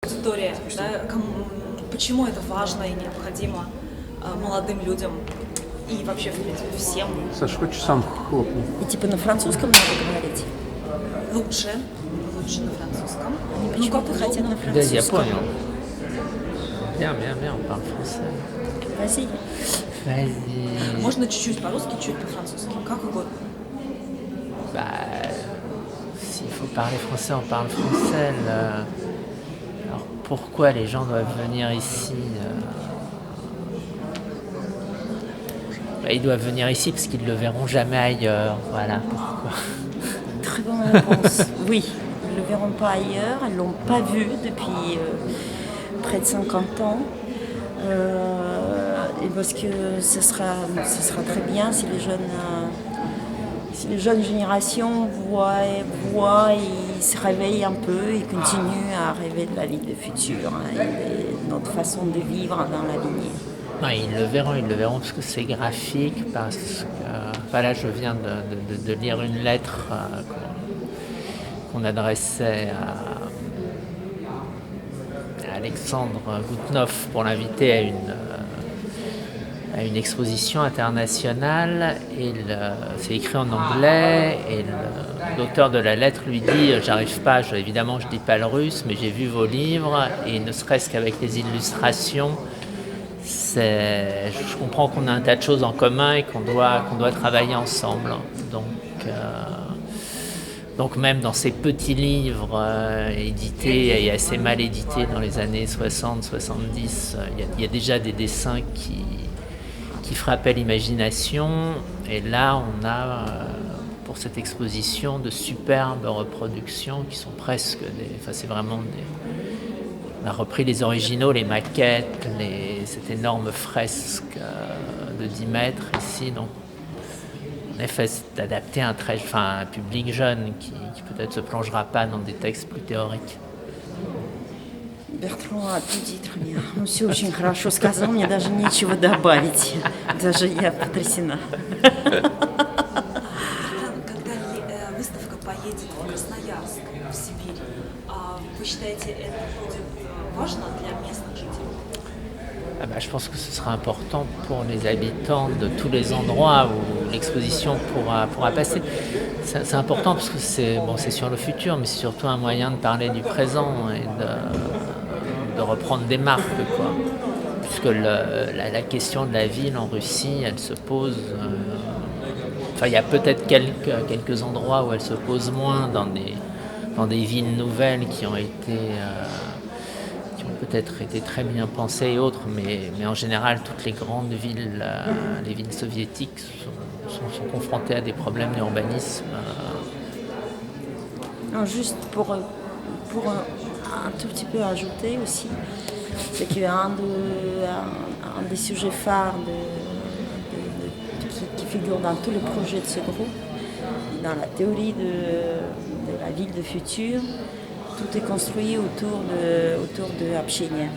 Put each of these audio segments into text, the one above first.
История, да, почему это важно и необходимо молодым людям и вообще, в принципе, всем? Саш, хочешь сам хлопни? И типа на французском надо говорить? Лучше на французском. Они почему-то хотят на Да, я французском. понял. Bien, on parle français. Vas-y. Vas-y. Можно чуть-чуть по-русски, чуть по-французски, как угодно. Bah, s'il faut parler français, on parle français. Alors pourquoi les gens doivent venir ici Ils doivent venir ici parce qu'ils ne le verront jamais ailleurs. Voilà pourquoi. Très bonne réponse. Oui, ils ne le verront pas ailleurs, ils ne l'ont pas vu depuis près de 50 ans. Et parce que ce sera très bien si les jeunes générations voient et se réveillent un peu et continuent à rêver de la ville du futur et de notre façon de vivre dans l'avenir. Non, ils le verront parce que c'est graphique, parce que voilà, je viens de lire une lettre qu'on adressait à Alexandre Goutnoff pour l'inviter à une exposition internationale, et c'est écrit en anglais, et l'auteur de la lettre lui dit j'arrive pas, évidemment je dis pas le russe, mais j'ai vu vos livres, et ne serait-ce qu'avec les illustrations, je comprends qu'on a un tas de choses en commun et qu'on doit travailler ensemble. Donc même dans ces petits livres édités et assez mal édités dans les années 60-70, il y a déjà des dessins qui frappaient l'imagination. Et là, on a pour cette exposition de superbes reproductions qui sont presque c'est vraiment on a repris les originaux, les maquettes, cette énorme fresque de 10 mètres ici. Donc, en effet, c'est adapté à un public jeune qui peut-être se plongera pas dans des textes plus théoriques. Бертран a tout dit très bien. Он все очень хорошо сказал, мне даже нечего добавить. Даже я потрясена. Когда выставка поедет в Красноярск, в Сибирь, вы считаете, это будет важно для местных жителей? Je pense que ce sera important pour les habitants de tous les endroits où l'exposition pourra passer. C'est important parce que c'est sur le futur, mais c'est surtout un moyen de parler du présent et de reprendre des marques, quoi. Puisque la question de la ville en Russie, elle se pose. Il y a peut-être quelques endroits où elle se pose moins dans des villes nouvelles qui ont peut-être été très bien pensées et autres, mais en général, toutes les grandes villes, les villes soviétiques, sont confrontées à des problèmes d'urbanisme. Non, juste pour un tout petit peu ajouter aussi, c'est qu'un des sujets phares qui figure dans tous les projets de ce groupe, dans la théorie de la ville du futur, tout est construit autour de общения.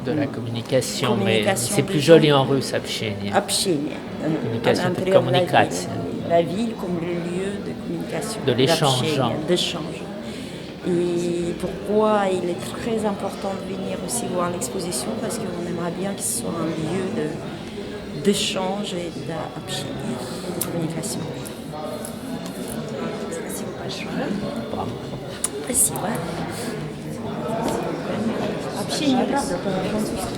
De la communication, mais c'est plus joli en russe, общение. Общение. Communication, de communication. La ville comme le lieu de communication. De l'échange. D'échange. Et pourquoi il est très important de venir aussi voir l'exposition, parce qu'on aimerait bien que ce soit un lieu d'échange et d'obщения, de communication. Спасибо большое. Спасибо. Общение, правда, по-французски.